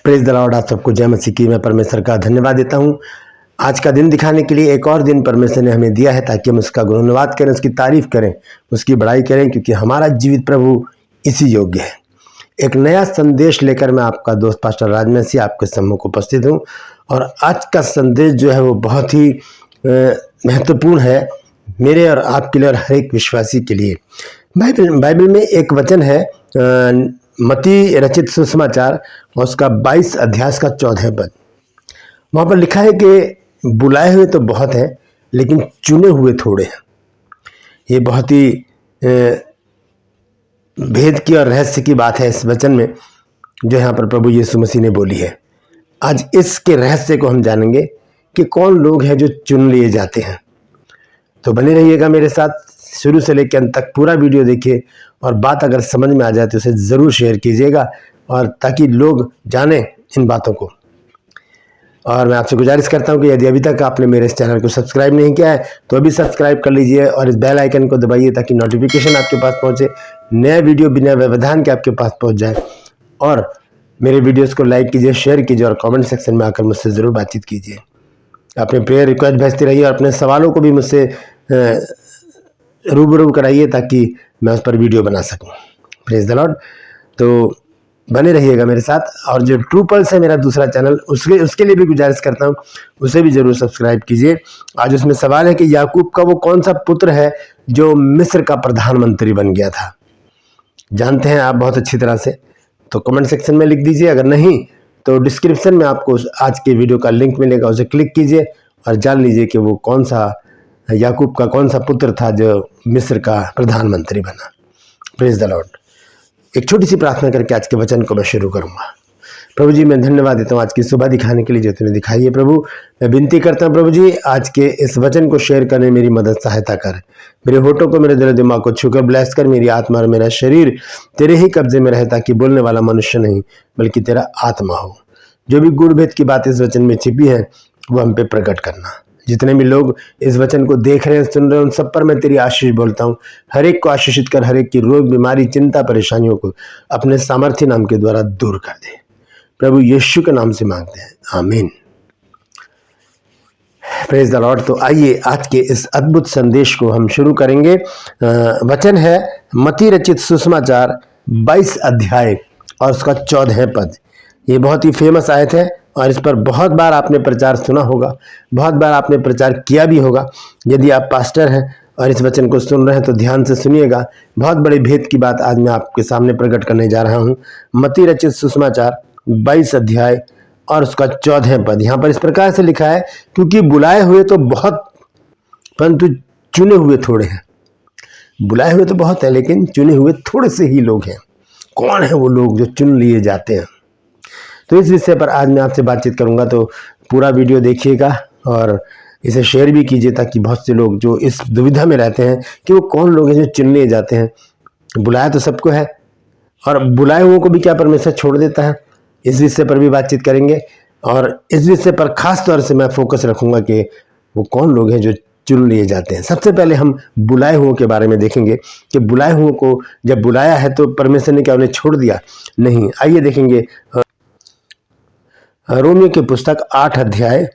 Praise the Lord. आप सबको जय मसीह की। मैं परमेश्वर का धन्यवाद देता हूँ आज का दिन दिखाने के लिए। एक और दिन परमेश्वर ने हमें दिया है ताकि हम उसका गुणगान करें, उसकी तारीफ करें, उसकी बड़ाई करें, क्योंकि हमारा जीवित प्रभु इसी योग्य है। एक नया संदेश लेकर मैं आपका दोस्त पास्टर राजमसी आपके सम्मुख उपस्थित हूँ। और आज का संदेश जो है वो बहुत ही महत्वपूर्ण है मेरे और आपके लिए और हर एक विश्वासी के लिए। बाइबल में एक वचन है मत्ती रचित सुसमाचार और उसका 22 अध्याय का 14 पद। वहाँ पर लिखा है कि बुलाए हुए तो बहुत हैं लेकिन चुने हुए थोड़े हैं। ये बहुत ही भेद की और रहस्य की बात है इस वचन में जो यहाँ पर प्रभु यीशु मसीह ने बोली है। आज इसके रहस्य को हम जानेंगे कि कौन लोग हैं जो चुन लिए जाते हैं। तो बने रहिएगा मेरे साथ, शुरू से लेकर अंत तक पूरा वीडियो देखिए और बात अगर समझ में आ जाए तो उसे ज़रूर शेयर कीजिएगा, और ताकि लोग जानें इन बातों को। और मैं आपसे गुजारिश करता हूं कि यदि अभी तक आपने मेरे इस चैनल को सब्सक्राइब नहीं किया है तो अभी सब्सक्राइब कर लीजिए और इस बेल आइकन को दबाइए ताकि नोटिफिकेशन आपके पास पहुंचे, नया वीडियो बिना व्यवधान के आपके पास पहुंच जाए। और मेरे वीडियोस को लाइक कीजिए, शेयर कीजिए और कमेंट सेक्शन में आकर मुझसे ज़रूर बातचीत कीजिए। अपने प्रेयर रिक्वेस्ट भेजते रहिए और अपने सवालों को भी मुझसे रूबरू कराइए ताकि मैं उस पर वीडियो बना सकूं। Praise the Lord. तो बने रहिएगा मेरे साथ। और जो ट्रू पल्स है मेरा दूसरा चैनल, उसके लिए भी गुजारिश करता हूँ उसे भी जरूर सब्सक्राइब कीजिए। आज उसमें सवाल है कि याकूब का वो कौन सा पुत्र है जो मिस्र का प्रधानमंत्री बन गया था। जानते हैं आप बहुत अच्छी तरह से, तो कमेंट सेक्शन में लिख दीजिए। अगर नहीं तो डिस्क्रिप्शन में आपको आज के वीडियो का लिंक मिलेगा, उसे क्लिक कीजिए और जान लीजिए कि वो कौन सा याकूब का कौन सा पुत्र था जो मिस्र का प्रधानमंत्री बना। Praise the Lord. एक छोटी सी प्रार्थना करके आज के वचन को मैं शुरू करूंगा। प्रभु जी, मैं धन्यवाद देता हूँ आज की सुबह दिखाने के लिए जो तुमने दिखाई है। प्रभु मैं विनती करता हूँ प्रभु जी, आज के इस वचन को शेयर करने मेरी मदद सहायता कर। मेरे होठों को, मेरे दिल दिमाग को छूकर ब्लेस कर। मेरी आत्मा और मेरा शरीर तेरे ही कब्जे में रहे ताकि बोलने वाला मनुष्य नहीं बल्कि तेरा आत्मा हो। जो भी गुड़ भेद की बात इस वचन में छिपी है वो हम पे प्रकट करना। जितने भी लोग इस वचन को देख रहे हैं, सुन रहे हैं, उन सब पर मैं तेरी आशीष बोलता हूँ। हर एक को आशीषित कर, हर एक की रोग, बीमारी, चिंता, परेशानियों को अपने सामर्थ्य नाम के द्वारा दूर कर दे। प्रभु यीशु के नाम से मांगते हैं, आमीन। Praise the Lord. तो आइए आज के इस अद्भुत संदेश को हम शुरू करेंगे। वचन है मत्ती रचित सुसमाचार 22 अध्याय और उसका 14 पद। ये बहुत ही फेमस आयत है और इस पर बहुत बार आपने प्रचार सुना होगा, बहुत बार आपने प्रचार किया भी होगा। यदि आप पास्टर हैं और इस वचन को सुन रहे हैं तो ध्यान से सुनिएगा। बहुत बड़े भेद की बात आज मैं आपके सामने प्रकट करने जा रहा हूँ। मत्ती रचित सुसमाचार 22 अध्याय और उसका 14 पद। यहाँ पर इस प्रकार से लिखा है, क्योंकि बुलाए हुए तो बहुत परंतु चुने हुए थोड़े हैं। बुलाए हुए तो बहुत है लेकिन चुने हुए थोड़े से ही लोग हैं। कौन है वो लोग जो चुन लिए जाते हैं? तो इस विषय पर आज मैं आपसे बातचीत करूंगा। तो पूरा वीडियो देखिएगा और इसे शेयर भी कीजिए ताकि बहुत से लोग जो इस दुविधा में रहते हैं कि वो कौन लोग हैं जो चुन लिए जाते हैं। बुलाया तो सबको है और बुलाए हुओं को भी क्या परमेश्वर छोड़ देता है? इस विषय पर भी बातचीत करेंगे और इस विषय पर खास तौर से मैं फोकस रखूंगा कि वो कौन लोग हैं जो चुन लिए जाते हैं। सबसे पहले हम बुलाए हुओं के बारे में देखेंगे कि बुलाए हुओं को जब बुलाया है तो परमेश्वर ने क्या उन्हें छोड़ दिया? नहीं। आइए देखेंगे रोमियो की पुस्तक 8 अध्याय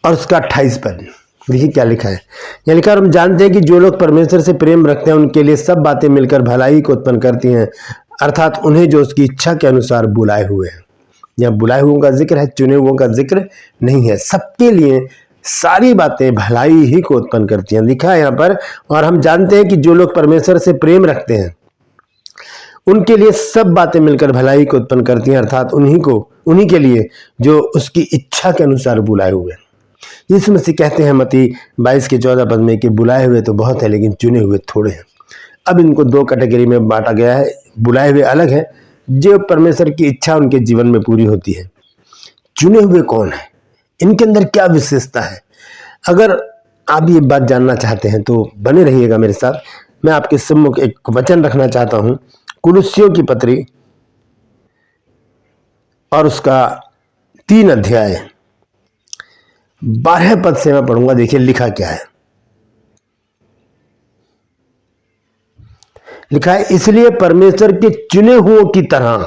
और उसका 28 पद। देखिए क्या लिखा है। यह लिखा, हम जानते हैं कि जो लोग परमेश्वर से प्रेम रखते हैं उनके लिए सब बातें मिलकर भलाई को उत्पन्न करती हैं, अर्थात उन्हें जो उसकी इच्छा के अनुसार बुलाए हुए हैं। यहाँ बुलाए हुओं का जिक्र है, चुने हुओं का जिक्र नहीं है। सबके लिए सारी बातें भलाई ही को उत्पन्न करती हैं, लिखा है यहाँ पर। और हम जानते हैं कि जो लोग परमेश्वर से प्रेम रखते हैं उनके लिए सब बातें मिलकर भलाई को उत्पन्न करती हैं, अर्थात उन्हीं के लिए जो उसकी इच्छा के अनुसार बुलाए हुए। यीशु मसीह कहते हैं मत्ती 22 के 14 पद में कि बुलाए हुए तो बहुत है लेकिन चुने हुए थोड़े हैं। अब इनको दो कैटेगरी में बांटा गया है। बुलाए हुए अलग है, जो परमेश्वर की इच्छा उनके जीवन में पूरी होती है। चुने हुए कौन है? इनके अंदर क्या विशेषता है? अगर आप ये बात जानना चाहते हैं तो बने रहिएगा मेरे साथ। मैं आपके सम्मुख एक वचन रखना चाहता हूं, कुलुस्सियों की पत्री और उसका 3 अध्याय 12 पद से मैं पढ़ूंगा। देखिए लिखा क्या है। लिखा है, इसलिए परमेश्वर के चुने हुओं की तरह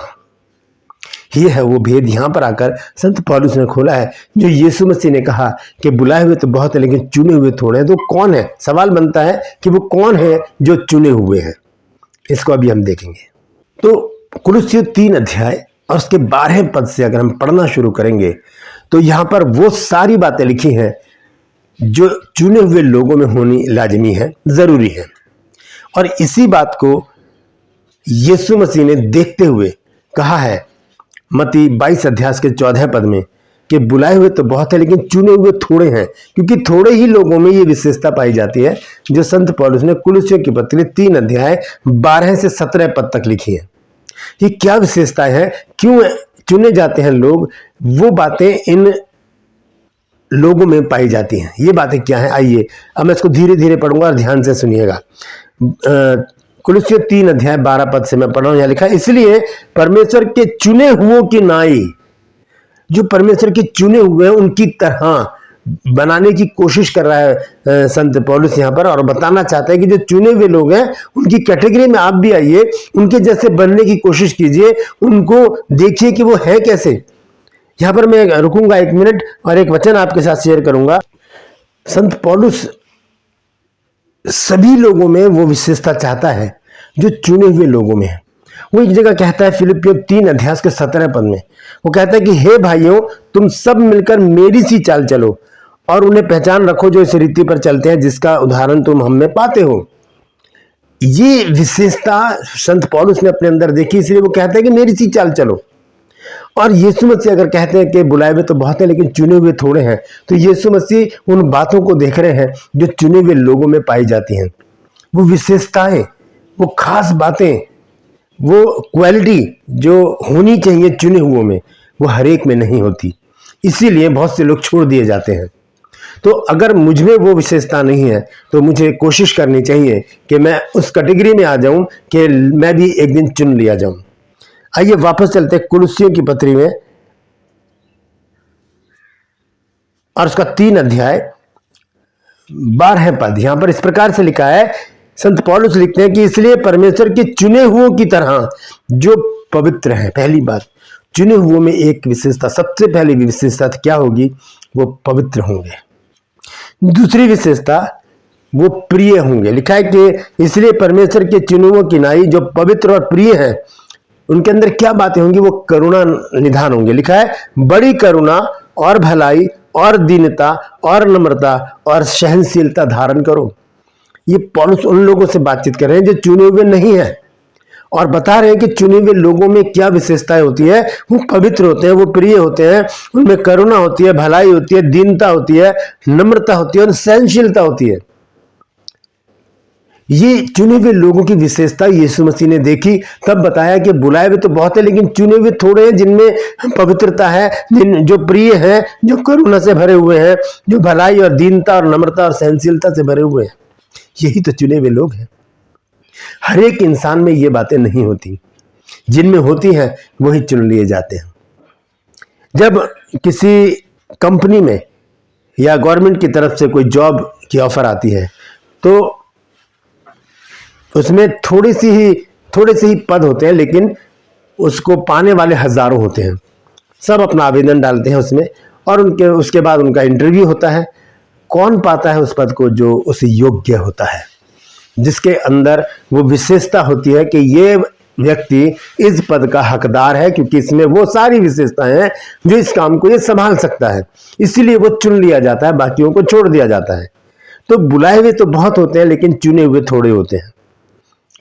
ये है वो भेद यहाँ पर आकर संत पौलुस ने खोला है, जो यीशु मसीह ने कहा कि बुलाए हुए तो बहुत है लेकिन चुने हुए थोड़े हैं। तो कौन है? सवाल बनता है कि वो कौन है जो चुने हुए हैं। इसको अभी हम देखेंगे। तो कुलुस्सियों 3 अध्याय और उसके 12 पद से अगर हम पढ़ना शुरू करेंगे तो यहाँ पर वो सारी बातें लिखी हैं जो चुने हुए लोगों में होनी लाजमी है, जरूरी है। और इसी बात को यीशु मसीह ने देखते हुए कहा है मत्ती 22 अध्याय के 14 पद में कि बुलाए हुए तो बहुत है लेकिन चुने हुए थोड़े हैं, क्योंकि थोड़े ही लोगों में ये विशेषता पाई जाती है जो संत पौलुस ने कुलुस्सियों की पत्री 3 अध्याय 12 से 17 पद तक लिखी है। ये क्या विशेषताएं हैं, क्यों चुने जाते हैं लोग, वो बातें इन लोगों में पाई जाती हैं। ये बातें क्या हैं, आइए अब मैं इसको धीरे धीरे पढ़ूंगा और ध्यान से सुनिएगा। कुलुस्सियों 3 अध्याय 12 पद से मैं पढ़ रहा हूं। यहां लिखा है, इसलिए परमेश्वर के चुने हुओं की नाई, जो परमेश्वर के चुने हुए हैं उनकी तरह बनाने की कोशिश कर रहा है संत पौलुस यहां पर, और बताना चाहता है कि जो चुने हुए लोग हैं उनकी कैटेगरी में आप भी आइए, उनके जैसे बनने की कोशिश कीजिए, उनको देखिए कि वो है कैसे। यहां पर मैं रुकूंगा 1 मिनट और एक वचन आपके साथ शेयर करूंगा। संत पौलुस सभी लोगों में वो विशेषता चाहता है जो चुने हुए लोगों में है। वो एक जगह कहता है फिलिपियों 3 अध्याय के 17 पद में, वो कहता है कि हे भाइयों, तुम सब मिलकर मेरी सी चाल चलो और उन्हें पहचान रखो जो इस रीति पर चलते हैं जिसका उदाहरण तुम हम में पाते हो। ये विशेषता संत पौलुस ने अपने अंदर देखी, इसलिए वो कहता है कि मेरी सी चाल चलो। और यीशु मसीह अगर कहते हैं कि बुलाए हुए तो बहुत है लेकिन चुने हुए थोड़े हैं, तो यीशु मसीह उन बातों को देख रहे हैं जो चुने हुए लोगों में पाई जाती हैं। वो विशेषताएं, वो खास बातें, वो क्वालिटी जो होनी चाहिए चुने हुओं में, वो हर एक में नहीं होती। इसीलिए बहुत से लोग छोड़ दिए जाते हैं। तो अगर मुझ में वो विशेषता नहीं है तो मुझे कोशिश करनी चाहिए कि मैं उस कैटेगरी में आ जाऊं कि मैं भी एक दिन चुन लिया जाऊं। आइए वापस चलते हैं कुलुस्सियों की पत्री में और उसका 3 अध्याय 12 पद। यहां पर इस प्रकार से लिखा है, संत पौलुस लिखते हैं कि इसलिए परमेश्वर के चुने हुओं की तरह जो पवित्र हैं। पहली बात, चुने हुओं में एक विशेषता, सबसे पहली विशेषता क्या होगी, वो पवित्र होंगे। दूसरी विशेषता, वो प्रिय होंगे। लिखा है कि इसलिए परमेश्वर के चुने हुओं की नाई जो पवित्र और प्रिय हैं, उनके अंदर क्या बातें होंगी, वो करुणा निधान होंगे। लिखा है, बड़ी करुणा और भलाई और दीनता और नम्रता और सहनशीलता धारण करो। ये पौलुस उन लोगों से बातचीत कर रहे हैं जो चुने हुए नहीं है, और बता रहे हैं कि चुने हुए लोगों में क्या विशेषताएं होती है। वो पवित्र होते हैं, वो प्रिय होते हैं, उनमें करुणा होती है, भलाई होती है, दीनता होती है, नम्रता होती है और सहनशीलता होती है। ये चुने हुए लोगों की विशेषता यीशु मसीह ने देखी, तब बताया कि बुलाए हुए तो बहुत है लेकिन चुने हुए थोड़े हैं जिनमें पवित्रता है, जो प्रिय हैं, जो करुणा से भरे हुए हैं, जो भलाई और दीनता और नम्रता और सहनशीलता से भरे हुए हैं। यही तो चुने हुए लोग हैं। हर एक इंसान में ये बातें नहीं होती, जिनमें होती हैं वही चुन लिए जाते हैं। जब किसी कंपनी में या गवर्नमेंट की तरफ से कोई जॉब की ऑफर आती है तो उसमें थोड़े से ही पद होते हैं, लेकिन उसको पाने वाले हजारों होते हैं। सब अपना आवेदन डालते हैं उसमें और उसके बाद उनका इंटरव्यू होता है। कौन पाता है उस पद को, जो उस योग्य होता है, जिसके अंदर वो विशेषता होती है कि ये व्यक्ति इस पद का हकदार है, क्योंकि इसमें वो सारी विशेषताएं हैं जो इस काम को ये संभाल सकता है। इसीलिए वो चुन लिया जाता है, बाकियों को छोड़ दिया जाता है। तो बुलाए हुए तो बहुत होते हैं लेकिन चुने हुए थोड़े होते हैं।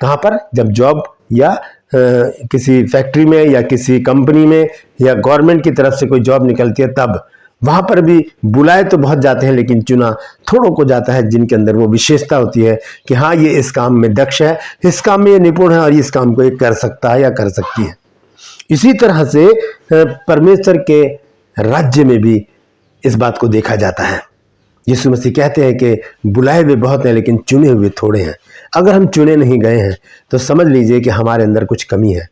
कहां पर, जब जॉब या किसी फैक्ट्री में या किसी कंपनी में या गवर्नमेंट की तरफ से कोई जॉब निकलती है, तब वहां पर भी बुलाए तो बहुत जाते हैं लेकिन चुना थोड़ों को जाता है, जिनके अंदर वो विशेषता होती है कि हाँ, ये इस काम में दक्ष है, इस काम में ये निपुण है और इस काम को ये कर सकता है या कर सकती है। इसी तरह से परमेश्वर के राज्य में भी इस बात को देखा जाता है। यीशु मसीह कहते हैं कि बुलाए हुए बहुत हैं लेकिन चुने हुए थोड़े हैं। अगर हम चुने नहीं गए हैं तो समझ लीजिए कि हमारे अंदर कुछ कमी है।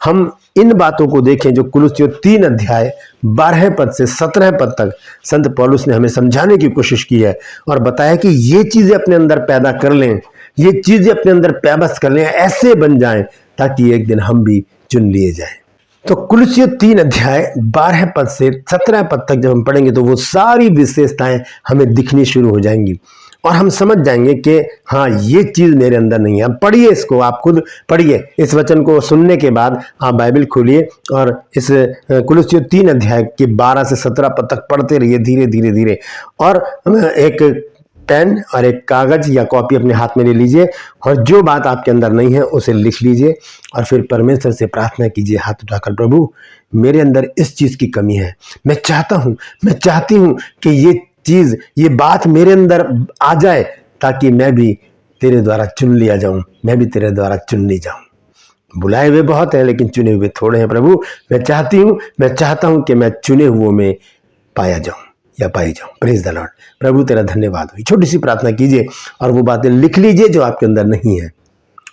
हम इन बातों को देखें जो कुलुस्सियों 3 अध्याय 12 पद से 17 पद तक संत पौलुस ने हमें समझाने की कोशिश की है और बताया कि ये चीजें अपने अंदर पैदा कर लें, ये चीजें अपने अंदर पैबस कर लें, ऐसे बन जाएं ताकि एक दिन हम भी चुन लिए जाएं। तो कुलुस्सियों 3 अध्याय 12 पद से 17 पद तक जब हम पढ़ेंगे तो वो सारी विशेषताएं हमें दिखनी शुरू हो जाएंगी और हम समझ जाएंगे कि हाँ, ये चीज मेरे अंदर नहीं है। पढ़िए इसको, आप खुद पढ़िए इस वचन को सुनने के बाद आप बाइबल खोलिए और इस कुलुस्सियों 3 अध्याय के 12 से 17 पद तक पढ़ते रहिए धीरे धीरे धीरे। और एक पेन और एक कागज या कॉपी अपने हाथ में ले लीजिए और जो बात आपके अंदर नहीं है उसे लिख लीजिए और फिर परमेश्वर से प्रार्थना कीजिए हाथ उठाकर, प्रभु मेरे अंदर इस चीज की कमी है, मैं चाहती हूं कि ये चीज, ये बात मेरे अंदर आ जाए ताकि मैं भी तेरे द्वारा चुन लिया जाऊं, मैं भी तेरे द्वारा चुन ली जाऊं। बुलाए हुए बहुत हैं लेकिन चुने हुए थोड़े हैं। प्रभु मैं चाहता हूं कि मैं चुने हुए में पाया जाऊं या पाई जाऊं। Praise the Lord. प्रभु तेरा धन्यवाद हो। छोटी सी प्रार्थना कीजिए और वो बातें लिख लीजिए जो आपके अंदर नहीं है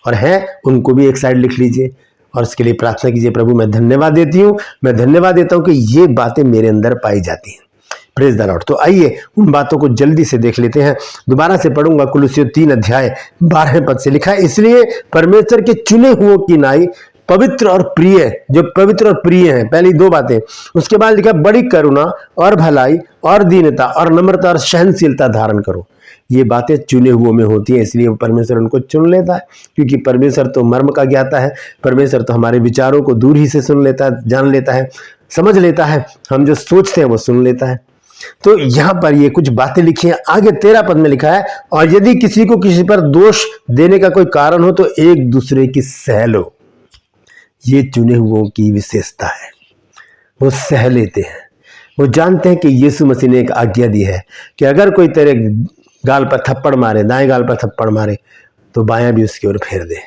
और है उनको भी एक साइड लिख लीजिए और इसके लिए प्रार्थना कीजिए, प्रभु मैं धन्यवाद देता हूं कि ये बातें मेरे अंदर पाई जाती हैं। Praise the Lord. तो आइए उन बातों को जल्दी से देख लेते हैं। दोबारा से पढ़ूंगा कुलुस्सियों 3 अध्याय 12 पद से। लिखा है, इसलिए परमेश्वर के चुने हुओं की नाई पवित्र और प्रिय, जो पवित्र और प्रिय हैं, पहली 2 बातें। उसके बाद लिखा बड़ी करुणा और भलाई और दीनता और नम्रता और सहनशीलता धारण करो। ये बातें चुने हुओं में होती हैं, इसलिए परमेश्वर उनको चुन लेता है, क्योंकि परमेश्वर तो मर्म का ज्ञाता है। परमेश्वर तो हमारे विचारों को दूर ही से सुन लेता है, जान लेता है, समझ लेता है। हम जो सोचते हैं वो सुन लेता है। तो यहां पर ये कुछ बातें लिखी हैं। आगे 13 पद में लिखा है, और यदि किसी को किसी पर दोष देने का कोई कारण हो तो एक दूसरे की सह लो। ये चुने हुओं की विशेषता है, वो सह लेते हैं। वो जानते हैं कि यीशु मसीह ने एक आज्ञा दी है कि अगर कोई तेरे गाल पर थप्पड़ मारे, दाएं गाल पर थप्पड़ मारे, तो बायां भी उसकी ओर फेर दे।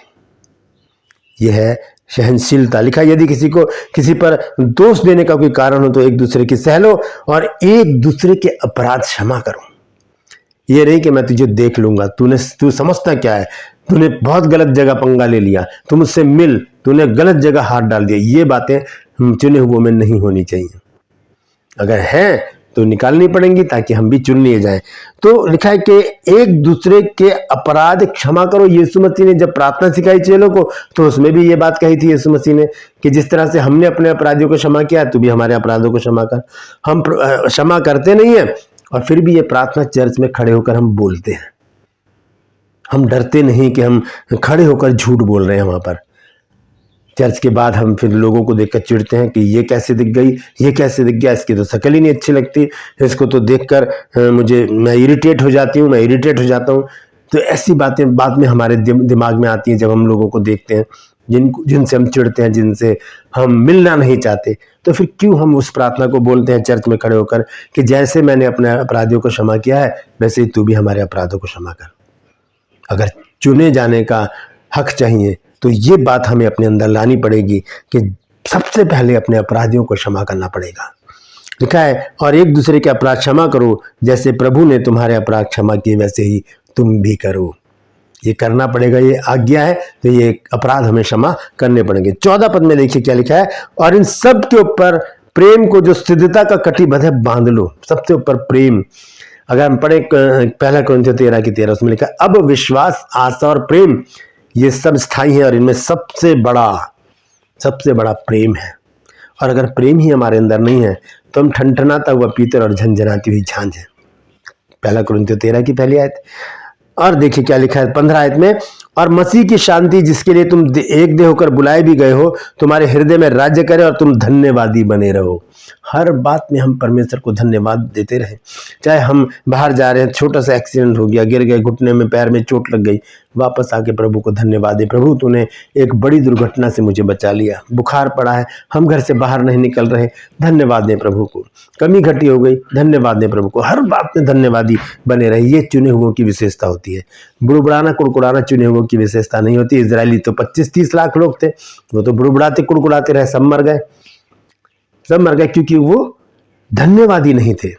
यह है सहनशीलता। लिखा, यदि किसी को किसी पर दोष देने का कोई कारण हो तो एक दूसरे की सह लो और एक दूसरे के अपराध क्षमा करो। ये नहीं कि मैं तुझे देख लूंगा, तू समझता क्या है, तूने बहुत गलत जगह पंगा ले लिया, तू मुझसे मिल, तूने गलत जगह हाथ डाल दिया। ये बातें चुने हुओं में नहीं होनी चाहिए। अगर है तो निकालनी पड़ेंगी ताकि हम भी चुन लिए जाएं। तो लिखा है कि एक दूसरे के अपराध क्षमा करो। यीशु मसीह ने जब प्रार्थना सिखाई चेलों को तो उसमें भी ये बात कही थी यीशु मसीह ने कि जिस तरह से हमने अपने अपराधियों को क्षमा किया, तू भी हमारे अपराधों को क्षमा कर। हम क्षमा करते नहीं है और फिर भी ये प्रार्थना चर्च में खड़े होकर हम बोलते हैं। हम डरते नहीं कि हम खड़े होकर झूठ बोल रहे हैं वहां पर। चर्च के बाद हम फिर लोगों को देखकर चिढ़ते हैं कि ये कैसे दिख गई, ये कैसे दिख गया, इसकी तो शक्ल ही नहीं अच्छी लगती, इसको तो देखकर मैं इरिटेट हो जाता हूँ। तो ऐसी बातें बाद में हमारे दिमाग में आती हैं जब हम लोगों को देखते हैं जिनसे हम चिढ़ते हैं, जिनसे हम मिलना नहीं चाहते। तो फिर क्यों हम उस प्रार्थना को बोलते हैं चर्च में खड़े होकर कि जैसे मैंने अपने अपराधियों को क्षमा किया है वैसे ही तू भी हमारे अपराधों को क्षमा कर। अगर चुने जाने का हक चाहिए तो ये बात हमें अपने अंदर लानी पड़ेगी कि सबसे पहले अपने अपराधियों को क्षमा करना पड़ेगा। लिखा है, और एक दूसरे के अपराध क्षमा करो, जैसे प्रभु ने तुम्हारे अपराध क्षमा किए वैसे ही तुम भी करो। ये करना पड़ेगा, ये आज्ञा है, तो ये अपराध हमें क्षमा करने पड़ेंगे। 14 पद में देखिए क्या लिखा है, और इन सब के ऊपर प्रेम को जो सिद्धता का कटिबद्ध है बांध लो। सबसे ऊपर प्रेम। अगर हम पढ़े 1 कुरिन्थियों 13:13, उसमें लिखा है, अब विश्वास, आशा और प्रेम ये सब स्थायी है और इनमें सबसे बड़ा प्रेम है। और अगर प्रेम ही हमारे अंदर नहीं है तो हम ठनठनाता हुआ पीतल और झंझनाती हुई झांझ है। 1 कुरिन्थियों 13 की पहली आयत। और देखिए क्या लिखा है 15 आयत में, और मसीह की शांति जिसके लिए तुम एक देह होकर बुलाए भी गए हो तुम्हारे हृदय में राज्य करे और तुम धन्यवादी बने रहो। हर बात में हम परमेश्वर को धन्यवाद देते रहे। चाहे हम बाहर जा रहे हैं, छोटा सा एक्सीडेंट हो गया, गिर गए, घुटने में पैर में चोट लग गई, वापस आके प्रभु को धन्यवाद दे, प्रभु तूने एक बड़ी दुर्घटना से मुझे बचा लिया, बुखार पड़ा है, हम घर से बाहर नहीं निकल रहे, धन्यवाद दें प्रभु को, कमी घटी हो गई, धन्यवाद दें प्रभु को। हर बात में धन्यवादी बने रहे। ये चुने हुओं की विशेषता होती है। बुड़बुड़ाना कुड़कुड़ाना चुने हुओं की विशेषता नहीं होती। इजरायली तो 25-30 लाख लोग थे, वो तो बुड़बुड़ाते कुड़कुड़ाते रहे, सब मर गए क्योंकि वो धन्यवादी नहीं थे।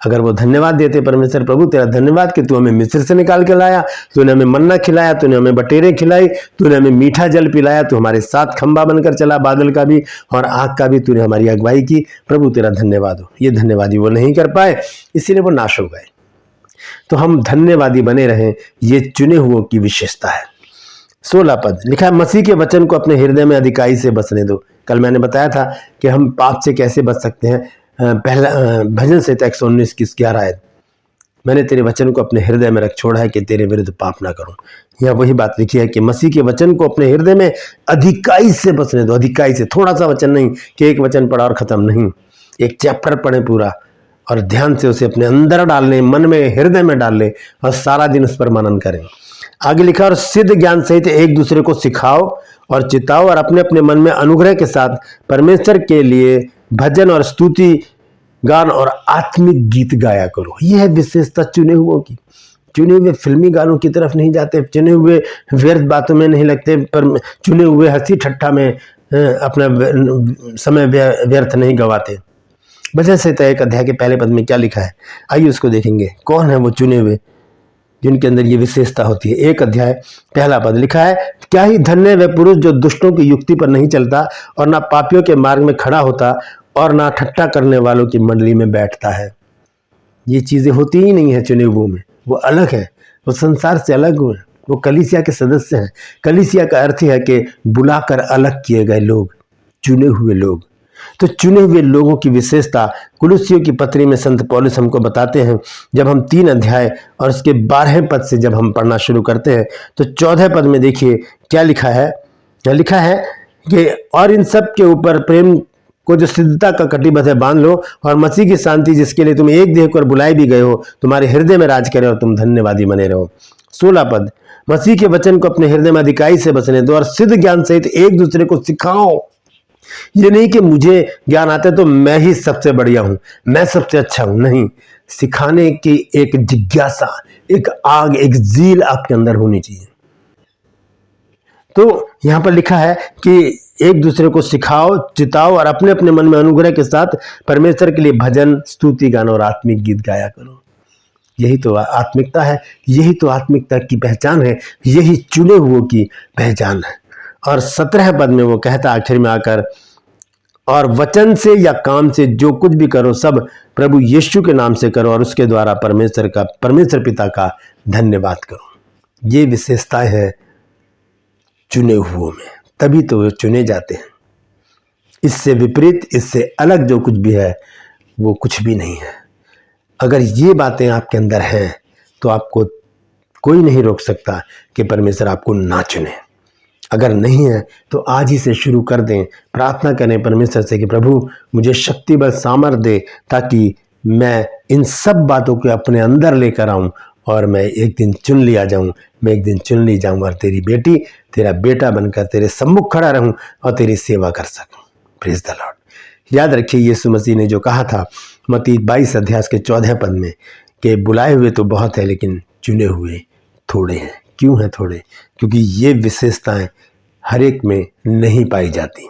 अगर वो धन्यवाद देते, परमेश्वर प्रभु तेरा धन्यवाद कि तू हमें मिस्र से निकाल के लाया, तूने हमें मन्ना खिलाया, तूने हमें बटेरे खिलाई, तूने हमें मीठा जल पिलाया, तू हमारे साथ खंबा बनकर चला, बादल का भी और आग का भी, तूने हमारी अगुवाई की, प्रभु तेरा धन्यवाद हो। ये धन्यवादी वो नहीं कर पाए, इसीलिए वो नाश हो गए। तो हम धन्यवादी बने रहें, ये चुने हुओं की विशेषता है। 16 पद लिखा है, मसीह के वचन को अपने हृदय में अधिकाई से बसने दो। कल मैंने बताया था कि हम पाप से कैसे बच सकते हैं। पहला भजन संहिता 119 की 11 आयत, मैंने तेरे वचन को अपने हृदय में रख छोड़ा है कि तेरे विरुद्ध पाप ना करूं। यहाँ वही बात लिखी है कि मसीह के वचन को अपने हृदय में अधिकाई से बसने दो, अधिकाई से, थोड़ा सा वचन नहीं कि एक वचन पढ़ा और खत्म नहीं, एक चैप्टर पढ़े पूरा और ध्यान से उसे अपने अंदर डाल लें, मन में हृदय में डाल लें और सारा दिन उस पर मनन करें। आगे लिखा, और सिद्ध ज्ञान सहित एक दूसरे को सिखाओ और चिताओ और अपने अपने मन में अनुग्रह के साथ परमेश्वर के लिए भजन और स्तुति गान और आत्मिक गीत गाया करो। यह है विशेषता चुने हुओं की। चुने हुए फिल्मी गानों की तरफ नहीं जाते, चुने हुए व्यर्थ बातों में नहीं लगते, पर चुने हुए हंसी ठट्ठा में अपना समय व्यर्थ नहीं गवाते। भजन संहिता 1 अध्याय के पहले पद में क्या लिखा है, आइए उसको देखेंगे। कौन है वो चुने हुए जिनके अंदर ये विशेषता होती है। 1 अध्याय पहला पद लिखा है, क्या ही धन्य वह पुरुष जो दुष्टों की युक्ति पर नहीं चलता और ना पापियों के मार्ग में खड़ा होता और ना ठट्ठा करने वालों की मंडली में बैठता है। ये चीजें होती ही नहीं है चुने हुओं में, वो अलग है, वो संसार से अलग हुए, वो कलीसिया के सदस्य हैं। कलीसिया का अर्थ है कि बुलाकर अलग किए गए लोग, चुने हुए लोग। तो चुने हुए लोगों की विशेषता कुलुस्सियों की पत्री में संत पौलुस हमको बताते हैं। जब हम 3 अध्याय और उसके 12वें पद से जब हम पढ़ना शुरू करते हैं तो 14वें पद में देखिए क्या लिखा है। लिखा है कि और इन सब के ऊपर प्रेम को जो सिद्धता का कटिबद्ध है बांध लो, और मसीह की शांति जिसके लिए तुम एक देह कर बुलाए भी गए हो तुम्हारे हृदय में राज करे और तुम धन्यवादी बने रहो। 16 पद, मसीह के वचन को अपने हृदय में अधिकाई से बसने दो और सिद्ध ज्ञान सहित एक दूसरे को सिखाओ। ये नहीं कि मुझे ज्ञान आता है तो मैं ही सबसे बढ़िया हूं, मैं सबसे अच्छा हूं, नहीं। सिखाने की एक जिज्ञासा, एक आग, एक जील आपके अंदर होनी चाहिए। तो यहां पर लिखा है कि एक दूसरे को सिखाओ, चिताओ और अपने अपने मन में अनुग्रह के साथ परमेश्वर के लिए भजन, स्तुति गान और आत्मिक गीत गाया करो। यही तो आत्मिकता है, यही तो आत्मिकता की पहचान है, यही चुने हुओं की पहचान है। और 17 पद में वो कहता आखिर में आकर, और वचन से या काम से जो कुछ भी करो सब प्रभु यीशु के नाम से करो और उसके द्वारा परमेश्वर पिता का धन्यवाद करो। ये विशेषताएं हैं चुने हुओं में, तभी तो वे चुने जाते हैं। इससे विपरीत, इससे अलग जो कुछ भी है वो कुछ भी नहीं है। अगर ये बातें आपके अंदर हैं तो आपको कोई नहीं रोक सकता कि परमेश्वर आपको ना चुने। अगर नहीं है तो आज ही से शुरू कर दें, प्रार्थना करें परमेश्वर से कि प्रभु मुझे शक्ति बल सामर्थ दे ताकि मैं इन सब बातों को अपने अंदर लेकर आऊं और मैं एक दिन चुन लिया जाऊं, मैं एक दिन चुन ली जाऊं और तेरी बेटी, तेरा बेटा बनकर तेरे सम्मुख खड़ा रहूं और तेरी सेवा कर सकूं। Praise the Lord. याद रखिए यीशु मसीह ने जो कहा था मत्ती 22 अध्याय के 14 पद में कि बुलाए हुए तो बहुत है लेकिन चुने हुए थोड़े हैं। क्यों हैं थोड़े? क्योंकि ये विशेषताएं हर एक में नहीं पाई जाती।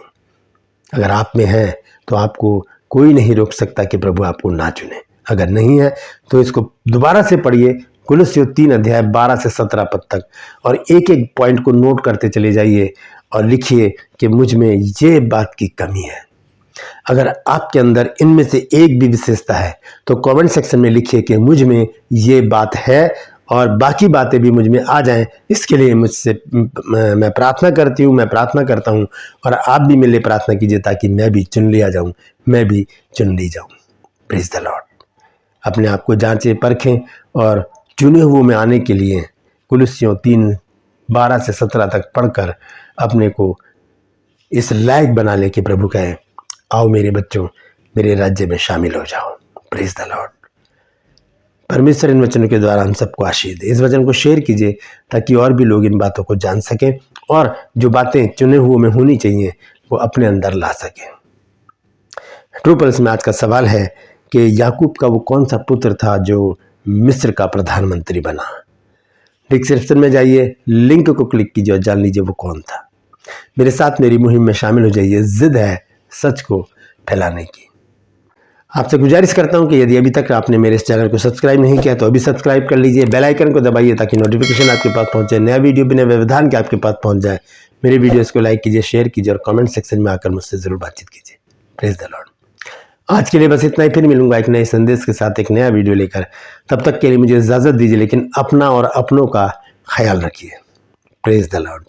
अगर आप में है तो आपको कोई नहीं रोक सकता कि प्रभु आपको ना चुने। अगर नहीं है तो इसको दोबारा से पढ़िए, कुलुस्सियों 3 अध्याय 12 से 17 पद तक, और एक एक पॉइंट को नोट करते चले जाइए और लिखिए कि मुझ में ये बात की कमी है। अगर आपके अंदर इनमें से एक भी विशेषता है तो कमेंट सेक्शन में लिखिए कि मुझ में ये बात है और बाकी बातें भी मुझ में आ जाएं। इसके लिए मुझसे मैं प्रार्थना करती हूँ, मैं प्रार्थना करता हूँ, और आप भी मेरे लिए प्रार्थना कीजिए ताकि मैं भी चुन लिया जाऊँ, मैं भी चुन ली जाऊँ। Praise the Lord. अपने आप को जांचें, परखें और चुने हुए में आने के लिए कुलुस्सियों 3:12 से 17 तक पढ़कर अपने को इस लायक बना ले कि प्रभु कहे आओ मेरे बच्चों, मेरे राज्य में शामिल हो जाओ। Praise the Lord. परमेश्वर इन वचनों के द्वारा हम सबको आशीष दे। इस वचन को शेयर कीजिए ताकि और भी लोग इन बातों को जान सकें और जो बातें चुने हुए में होनी चाहिए वो अपने अंदर ला सकें। ट्रू पल्स में आज का सवाल है कि याकूब का वो कौन सा पुत्र था जो मिस्र का प्रधानमंत्री बना। डिस्क्रिप्शन में जाइए, लिंक को क्लिक कीजिए और जान लीजिए वो कौन था। मेरे साथ मेरी मुहिम में शामिल हो जाइए। जिद है सच को फैलाने की। आपसे गुजारिश करता हूं कि यदि अभी तक आपने मेरे इस चैनल को सब्सक्राइब नहीं किया तो अभी सब्सक्राइब कर लीजिए, बेल आइकन को दबाइए ताकि नोटिफिकेशन आपके पास पहुंचे, नया वीडियो बिना व्यवधान के आपके पास पहुंच जाए। मेरे वीडियोस को लाइक कीजिए, शेयर कीजिए और कमेंट सेक्शन में आकर मुझसे जरूर बातचीत कीजिए। Praise the Lord. आज के लिए बस इतना ही, फिर मिलूंगा एक नए संदेश के साथ, एक नया वीडियो लेकर। तब तक के लिए मुझे इजाजत दीजिए, लेकिन अपना और अपनों का ख्याल रखिए। Praise the Lord.